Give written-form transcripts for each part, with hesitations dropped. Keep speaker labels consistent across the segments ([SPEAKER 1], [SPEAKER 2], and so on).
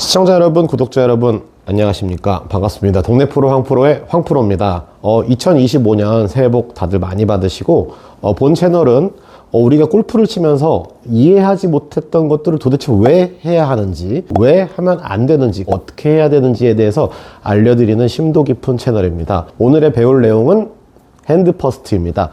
[SPEAKER 1] 시청자 여러분, 구독자 여러분, 안녕하십니까? 반갑습니다. 동네 프로 황프로의 황프로입니다. 2025년 새해 복 다들 많이 받으시고, 본 채널은 우리가 골프를 치면서 이해하지 못했던 것들을 도대체 왜 해야 하는지, 왜 하면 안 되는지, 어떻게 해야 되는지에 대해서 알려드리는 심도 깊은 채널입니다. 오늘의 배울 내용은 핸드 퍼스트입니다.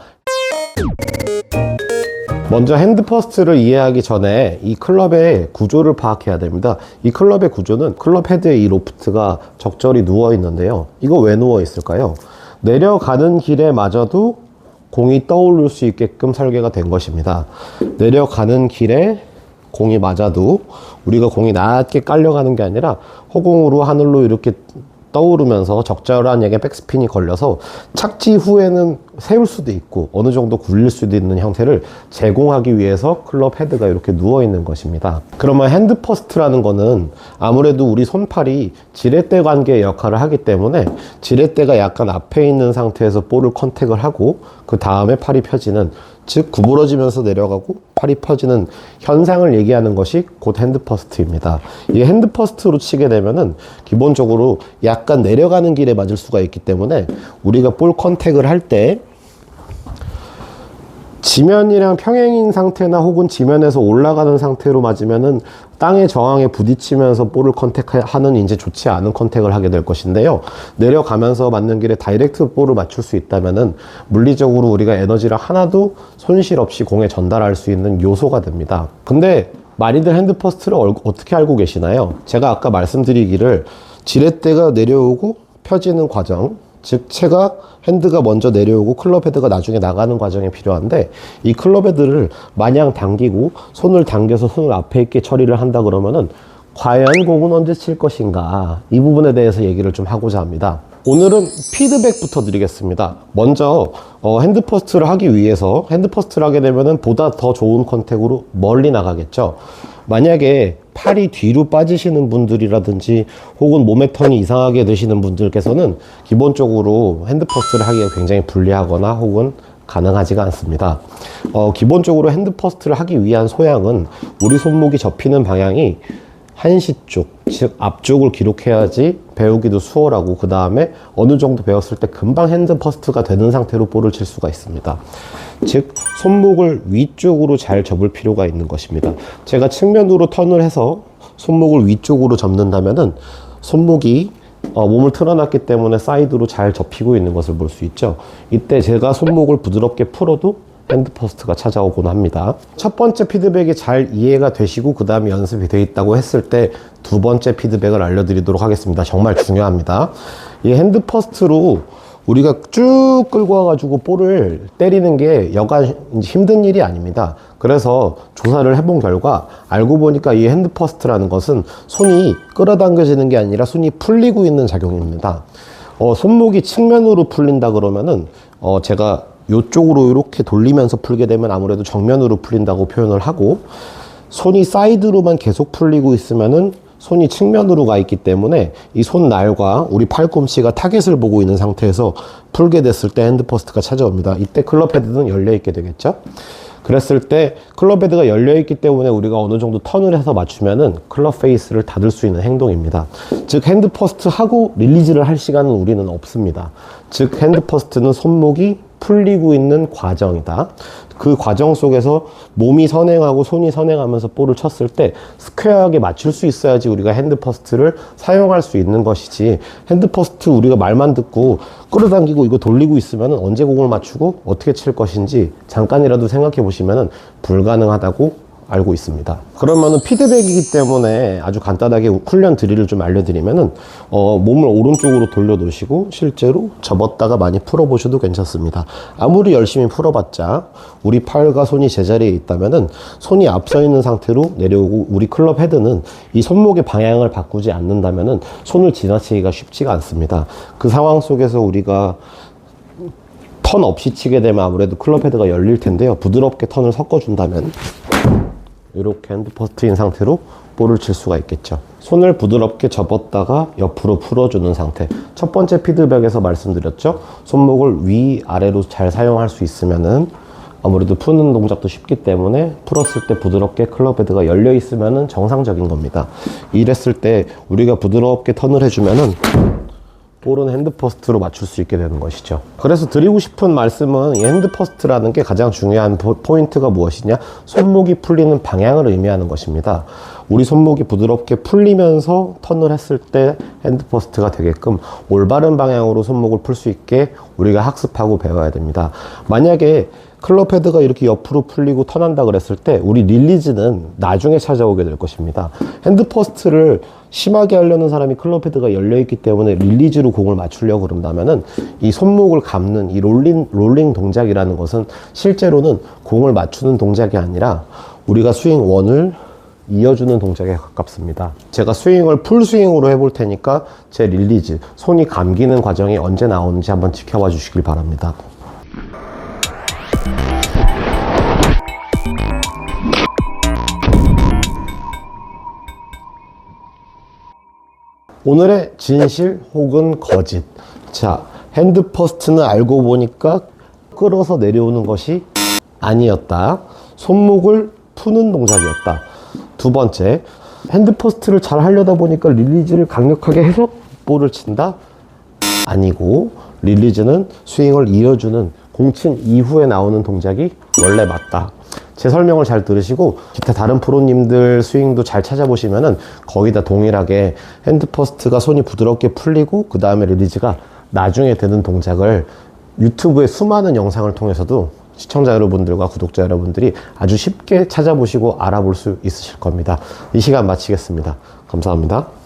[SPEAKER 1] 먼저 핸드 퍼스트를 이해하기 전에 이 클럽의 구조를 파악해야 됩니다. 이 클럽의 구조는 클럽 헤드의 이 로프트가 적절히 누워 있는데요. 이거 왜 누워 있을까요? 내려가는 길에 마저도 공이 떠오를 수 있게끔 설계가 된 것입니다. 내려가는 길에 공이 맞아도 우리가 공이 낮게 깔려가는 게 아니라 허공으로 하늘로 이렇게 떠오르면서 적절한 양의 백스핀이 걸려서 착지 후에는 세울 수도 있고 어느 정도 굴릴 수도 있는 형태를 제공하기 위해서 클럽 헤드가 이렇게 누워 있는 것입니다. 그러면 핸드 퍼스트라는 거는 아무래도 우리 손팔이 지렛대 관계의 역할을 하기 때문에 지렛대가 약간 앞에 있는 상태에서 볼을 컨택을 하고 그 다음에 팔이 펴지는, 즉 구부러지면서 내려가고 팔이 펴지는 현상을 얘기하는 것이 곧 핸드 퍼스트입니다. 이 핸드 퍼스트로 치게 되면은 기본적으로 약간 내려가는 길에 맞을 수가 있기 때문에 우리가 볼 컨택을 할 때 지면이랑 평행인 상태나 혹은 지면에서 올라가는 상태로 맞으면은 땅의 저항에 부딪히면서 볼을 컨택하는 이제 좋지 않은 컨택을 하게 될 것인데요. 내려가면서 맞는 길에 다이렉트 볼을 맞출 수 있다면은 물리적으로 우리가 에너지를 하나도 손실 없이 공에 전달할 수 있는 요소가 됩니다. 근데 많이들 핸드 퍼스트를 어떻게 알고 계시나요? 제가 아까 말씀드리기를 지렛대가 내려오고 펴지는 과정, 즉 채가 핸드가 먼저 내려오고 클럽 헤드가 나중에 나가는 과정이 필요한데, 이 클럽 헤드를 마냥 당기고 손을 당겨서 손을 앞에 있게 처리를 한다 그러면은 과연 공은 언제 칠 것인가, 이 부분에 대해서 얘기를 좀 하고자 합니다. 오늘은 피드백부터 드리겠습니다. 먼저 핸드 퍼스트를 하기 위해서, 핸드 퍼스트를 하게 되면은 보다 더 좋은 컨택으로 멀리 나가겠죠. 만약에 팔이 뒤로 빠지시는 분들이라든지 혹은 몸의 턴이 이상하게 되시는 분들께서는 기본적으로 핸드 퍼스트를 하기가 굉장히 불리하거나 혹은 가능하지가 않습니다. 기본적으로 핸드 퍼스트를 하기 위한 소양은 우리 손목이 접히는 방향이 한시 쪽, 즉 앞쪽을 기록해야지 배우기도 수월하고 그 다음에 어느 정도 배웠을 때 금방 핸드 퍼스트가 되는 상태로 볼을 칠 수가 있습니다. 즉 손목을 위쪽으로 잘 접을 필요가 있는 것입니다. 제가 측면으로 턴을 해서 손목을 위쪽으로 접는다면은 손목이 몸을 틀어놨기 때문에 사이드로 잘 접히고 있는 것을 볼 수 있죠. 이때 제가 손목을 부드럽게 풀어도 핸드 퍼스트가 찾아오곤 합니다. 첫 번째 피드백이 잘 이해가 되시고 그 다음에 연습이 되어 있다고 했을 때 두 번째 피드백을 알려드리도록 하겠습니다. 정말 중요합니다. 이 핸드 퍼스트로 우리가 쭉 끌고 와가지고 볼을 때리는 게 여간 힘든 일이 아닙니다. 그래서 조사를 해본 결과 알고 보니까 이 핸드 퍼스트라는 것은 손이 끌어당겨지는 게 아니라 손이 풀리고 있는 작용입니다. 손목이 측면으로 풀린다 그러면은 제가 이쪽으로 이렇게 돌리면서 풀게 되면 아무래도 정면으로 풀린다고 표현을 하고, 손이 사이드로만 계속 풀리고 있으면은 손이 측면으로 가 있기 때문에 이 손날과 우리 팔꿈치가 타겟을 보고 있는 상태에서 풀게 됐을 때 핸드 퍼스트가 찾아옵니다. 이때 클럽 헤드는 열려 있게 되겠죠. 그랬을 때 클럽 헤드가 열려 있기 때문에 우리가 어느 정도 턴을 해서 맞추면은 클럽 페이스를 닫을 수 있는 행동입니다. 즉 핸드 퍼스트 하고 릴리즈를 할 시간은 우리는 없습니다. 즉 핸드 퍼스트는 손목이 풀리고 있는 과정이다. 그 과정 속에서 몸이 선행하고 손이 선행하면서 볼을 쳤을 때 스퀘어하게 맞출 수 있어야지 우리가 핸드 퍼스트를 사용할 수 있는 것이지, 핸드 퍼스트 우리가 말만 듣고 끌어당기고 이거 돌리고 있으면 언제 공을 맞추고 어떻게 칠 것인지 잠깐이라도 생각해 보시면 불가능하다고 알고 있습니다. 그러면은 피드백이기 때문에 아주 간단하게 훈련 드릴을 좀 알려드리면은 몸을 오른쪽으로 돌려 놓으시고 실제로 접었다가 많이 풀어 보셔도 괜찮습니다. 아무리 열심히 풀어봤자 우리 팔과 손이 제자리에 있다면은 손이 앞서 있는 상태로 내려오고, 우리 클럽 헤드는 이 손목의 방향을 바꾸지 않는다면은 손을 지나치기가 쉽지가 않습니다. 그 상황 속에서 우리가 턴 없이 치게 되면 아무래도 클럽 헤드가 열릴 텐데요. 부드럽게 턴을 섞어준다면 이렇게 핸드 퍼스트인 상태로 볼을 칠 수가 있겠죠. 손을 부드럽게 접었다가 옆으로 풀어주는 상태. 첫 번째 피드백에서 말씀드렸죠. 손목을 위아래로 잘 사용할 수 있으면은 아무래도 푸는 동작도 쉽기 때문에 풀었을 때 부드럽게 클럽 헤드가 열려 있으면 정상적인 겁니다. 이랬을 때 우리가 부드럽게 턴을 해주면은 볼은 핸드 퍼스트로 맞출 수 있게 되는 것이죠. 그래서 드리고 싶은 말씀은 이 핸드 퍼스트라는 게 가장 중요한 포인트가 무엇이냐, 손목이 풀리는 방향을 의미하는 것입니다. 우리 손목이 부드럽게 풀리면서 턴을 했을 때 핸드 퍼스트가 되게끔 올바른 방향으로 손목을 풀 수 있게 우리가 학습하고 배워야 됩니다. 만약에 클럽 헤드가 이렇게 옆으로 풀리고 턴한다 그랬을 때 우리 릴리즈는 나중에 찾아오게 될 것입니다. 핸드 퍼스트를 심하게 하려는 사람이 클럽 헤드가 열려 있기 때문에 릴리즈로 공을 맞추려고 그런다면은 이 손목을 감는 이 롤링 동작이라는 것은 실제로는 공을 맞추는 동작이 아니라 우리가 스윙 원을 이어주는 동작에 가깝습니다. 제가 스윙을 풀 스윙으로 해볼 테니까 제 릴리즈, 손이 감기는 과정이 언제 나오는지 한번 지켜봐 주시길 바랍니다. 오늘의 진실 혹은 거짓. 자, 핸드 퍼스트는 알고 보니까 끌어서 내려오는 것이 아니었다. 손목을 푸는 동작이었다. 두 번째, 핸드 퍼스트를 잘 하려다 보니까 릴리즈를 강력하게 해서 볼을 친다? 아니고, 릴리즈는 스윙을 이어주는 공친 이후에 나오는 동작이 원래 맞다. 제 설명을 잘 들으시고 기타 다른 프로님들 스윙도 잘 찾아보시면은 거의 다 동일하게 핸드 퍼스트가 손이 부드럽게 풀리고 그 다음에 릴리즈가 나중에 되는 동작을 유튜브의 수많은 영상을 통해서도 시청자 여러분들과 구독자 여러분들이 아주 쉽게 찾아보시고 알아볼 수 있으실 겁니다. 이 시간 마치겠습니다. 감사합니다.